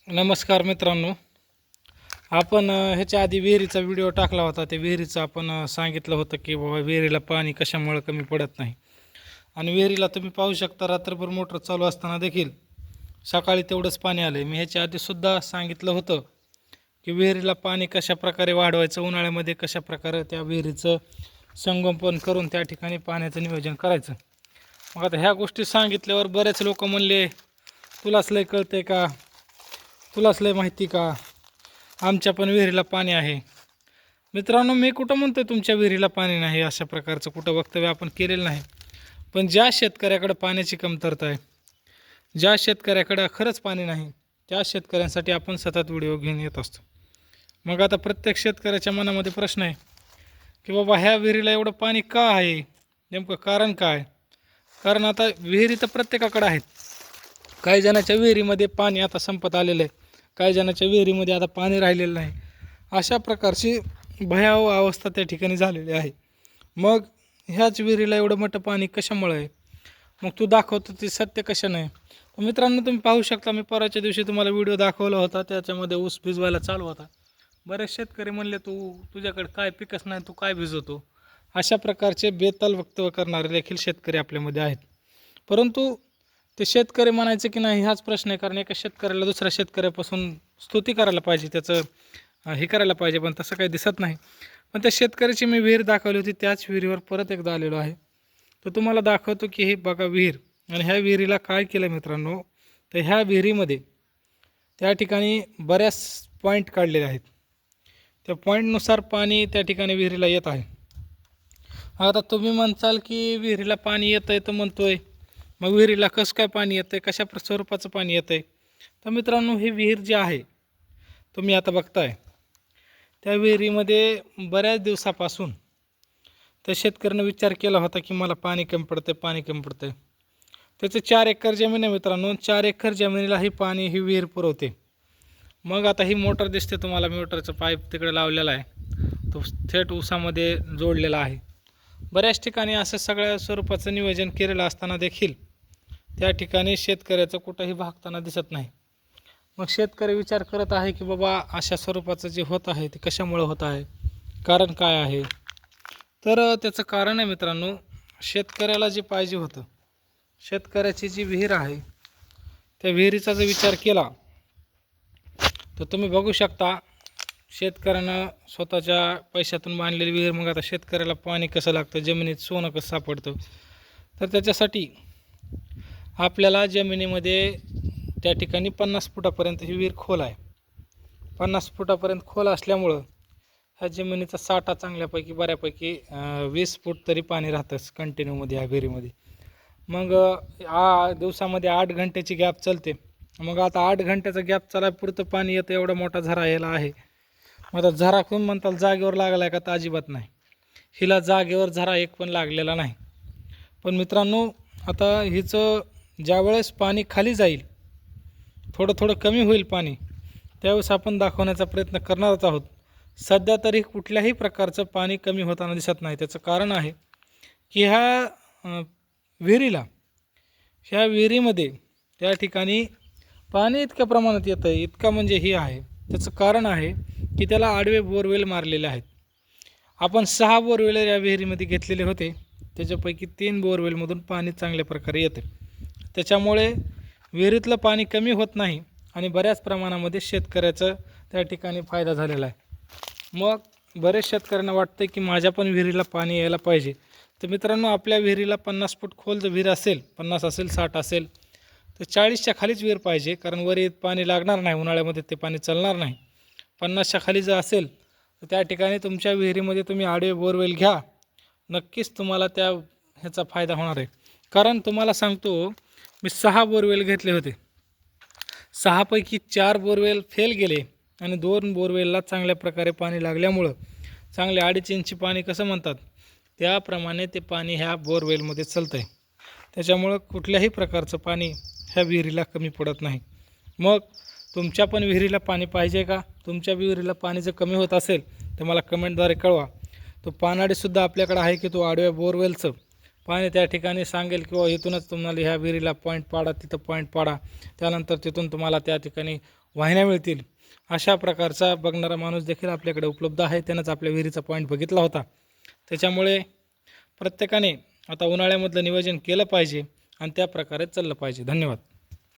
नमस्कार मित्रांनो. आपण ह्याच्या आधी विहिरीचा व्हिडिओ टाकला होता. त्या विहिरीचं आपण सांगितलं होतं की बाबा विहिरीला पाणी कशामुळे कमी पडत नाही. आणि विहिरीला तुम्ही पाहू शकता रात्रभर मोटर चालू असताना देखील सकाळी तेवढंच पाणी आलं आहे. मी ह्याच्या आधीसुद्धा सांगितलं होतं की विहिरीला पाणी कशाप्रकारे वाढवायचं, उन्हाळ्यामध्ये कशाप्रकारे त्या विहिरीचं संगोपन करून त्या ठिकाणी पाण्याचं नियोजन करायचं. मग आता ह्या गोष्टी सांगितल्यावर बरेच लोक म्हणले, तुलाच लय कळतंय का, तुलाच लय माहिती का, आमच्या पण विहिरीला पाणी आहे. मित्रांनो, मी कुठं म्हणतोय तुमच्या विहिरीला पाणी नाही, अशा प्रकारचं कुठं वक्तव्य आपण केलेलं नाही. पण ज्या शेतकऱ्याकडं पाण्याची कमतरता आहे, ज्या शेतकऱ्याकडं खरंच पाणी नाही, त्या शेतकऱ्यांसाठी आपण सतत व्हिडिओ घेऊन येत असतो. मग आता प्रत्येक शेतकऱ्याच्या मनामध्ये प्रश्न आहे की बाबा ह्या विहिरीला एवढं पाणी का आहे, नेमकं कारण काय. कारण आता विहिरी तर प्रत्येकाकडं आहेत. काही जणांच्या विहिरीमध्ये पाणी आता संपत आलेलं आहे, काही जणांच्या विहिरीमध्ये आता पाणी राहिलेलं नाही. अशा प्रकारची भयावह अवस्था त्या ठिकाणी झालेली आहे. मग ह्याच विहिरीला एवढं मोठं पाणी कशामुळे आहे, मग तू दाखवतो ते सत्य कशा नाही. मित्रांनो, तुम्ही पाहू शकता, मी परवाच्या दिवशी तुम्हाला व्हिडिओ दाखवला होता, त्याच्यामध्ये ऊस भिजवायला चालू होता. बरेच शेतकरी म्हणले, तुझ्याकडे काय पिकच नाही, तू काय भिजवतो. अशा प्रकारचे बेताल वक्तव्य करणारे देखील शेतकरी आपल्यामध्ये आहेत. परंतु ते शेतकरी म्हणायचे की नाही, हाच प्रश्न आहे. कारण एका शेतकऱ्याला दुसऱ्या शेतकऱ्यापासून स्तुती करायला पाहिजे, त्याचं हे करायला पाहिजे, पण तसं काही दिसत नाही. पण त्या शेतकऱ्याची मी विहीर दाखवली होती, त्याच विहिरीवर परत एकदा आलेलो आहे. तर तुम्हाला दाखवतो की हे बघा विहीर. आणि ह्या विहिरीला काय केलं मित्रांनो, तर ह्या विहिरीमध्ये त्या ठिकाणी बऱ्याच पॉईंट काढलेले आहेत. त्या पॉईंटनुसार पाणी त्या ठिकाणी विहिरीला येत आहे. आता तुम्ही म्हणसाल की विहिरीला पाणी येतं आहे तर म्हणतोय, मग विहिरीला कसं काय पाणी येतं आहे, कशा स्वरूपाचं पाणी येतं आहे. तर मित्रांनो, ही विहीर जी आहे तुम्ही आता बघताय, त्या विहिरीमध्ये बऱ्याच दिवसापासून त्या शेतकऱ्यानं विचार केला होता की मला पाणी कमी पडतं आहे, पाणी कमी पडतं आहे. त्याचं 4 एकर जमीन आहे मित्रांनो. 4 एकर जमिनीला ही पाणी ही विहीर पुरवते. मग आता ही मोटर दिसते तुम्हाला, मोटरचं पाईप तिकडे लावलेला आहे, तो थेट ऊसामध्ये जोडलेला आहे. बऱ्याच ठिकाणी असं सगळ्या स्वरूपाचं नियोजन केलेलं असताना देखील त्या ठिकाणी शेतकऱ्याचं कुठंही भागताना दिसत नाही. मग शेतकरी विचार करत आहे की बाबा अशा स्वरूपाचं जे होत आहे ते कशामुळे होत आहे, कारण काय आहे. तर त्याचं कारण आहे मित्रांनो, शेतकऱ्याला जे पाहिजे होतं, शेतकऱ्याची जी विहीर आहे त्या विहिरीचा जर विचार केला तर तुम्ही बघू शकता, शेतकऱ्यानं स्वतःच्या पैशातून बांधलेली विहीर. मग आता शेतकऱ्याला पाणी कसं लागतं, जमिनीत सोनं कसं सापडतं, तर त्याच्यासाठी आपल्याला जमिनीमध्ये त्या ठिकाणी 50 फुटापर्यंत ही विहीर खोल आहे. 50 फुटापर्यंत खोल असल्यामुळं ह्या जमिनीचा साठा चांगल्यापैकी बऱ्यापैकी 20 फूट तरी पाणी राहतंच कंटिन्यूमध्ये ह्या विहिरीमध्ये. मग दिवसामध्ये 8 घंट्याची गॅप चालते. मग आता 8 घंट्याचा गॅप चालायपुरतं पाणी येतं, एवढा मोठा झरा यायला आहे. मग आता झरा कोण म्हणताल जागेवर लागला आहे का, तर अजिबात नाही. हिला जागेवर झरा एक पण लागलेला नाही. पण मित्रांनो, आता हिचं ज्यावेळेस पाणी खाली जाईल, थोडं थोडं कमी होईल पाणी, त्यावेळेस आपण दाखवण्याचा प्रयत्न करणारच आहोत. सध्या तरी कुठल्याही प्रकारचं पाणी कमी होताना दिसत नाही. त्याचं कारण आहे की ह्या विहिरीमध्ये त्या ठिकाणी पाणी इतक्या प्रमाणात येतं आहे, इतका म्हणजे ही आहे. त्याचं कारण आहे की त्याला आडवे बोरवेल मारलेले आहेत. आपण 6 बोरवेल या विहिरीमध्ये घेतलेले होते, त्याच्यापैकी 3 बोरवेलमधून पाणी चांगल्या प्रकारे येते. त्याच्यामुळे विहिरीतलं पाणी कमी होत नाही आणि बऱ्याच प्रमाणामध्ये शेतकऱ्याचं त्या ठिकाणी फायदा झालेला आहे. मग बरेच शेतकऱ्यांना वाटतं की माझ्या पण विहिरीला पाणी यायला पाहिजे. तर मित्रांनो, आपल्या विहिरीला 50 फूट खोल जर विहीर असेल, 50 असेल, 60 असेल, तर 40च्या खालीच विहीर पाहिजे. कारण वरीत पाणी लागणार नाही, उन्हाळ्यामध्ये ते पाणी चालणार नाही. 50च्या खाली जर असेल तर त्या ठिकाणी तुमच्या विहिरीमध्ये तुम्ही आडवे बोरवेल घ्या, नक्कीच तुम्हाला ह्याचा फायदा होणार आहे. कारण तुम्हाला सांगतो, मी 6 बोरवेल घेतले होते, 6 पैकी 4 बोरवेल फेल गेले आणि 2 बोरवेलला चांगल्या प्रकारे पाणी लागल्यामुळं, चांगले 2.5 इंची पाणी कसं म्हणतात त्याप्रमाणे ते पाणी ह्या बोरवेलमध्ये चालतं आहे. त्याच्यामुळं कुठल्याही प्रकारचं पाणी ह्या विहिरीला कमी पडत नाही. मग तुमच्या पण विहिरीला पाणी पाहिजे का? तुमच्या विहिरीला पाणी जर कमी होत असेल तर मला कमेंटद्वारे कळवा. तो पानाडीसुद्धा आपल्याकडे आहे की तो आडव्या बोरवेलचं पाणी त्या ठिकाणी सांगेल किंवा इथूनच तुम्हाला ह्या विहिरीला पॉईंट पाडा, तिथं पॉईंट पाडा, त्यानंतर तिथून तुम्हाला त्या ठिकाणी वाहिन्या मिळतील अशा प्रकारचा बघणारा माणूस देखील आपल्याकडे उपलब्ध आहे. त्यानंच आपल्या विहिरीचा पॉईंट बघितला होता. त्याच्यामुळे प्रत्येकाने आता उन्हाळ्यामधलं नियोजन केलं पाहिजे आणि त्या प्रकारे चाललं पाहिजे. धन्यवाद.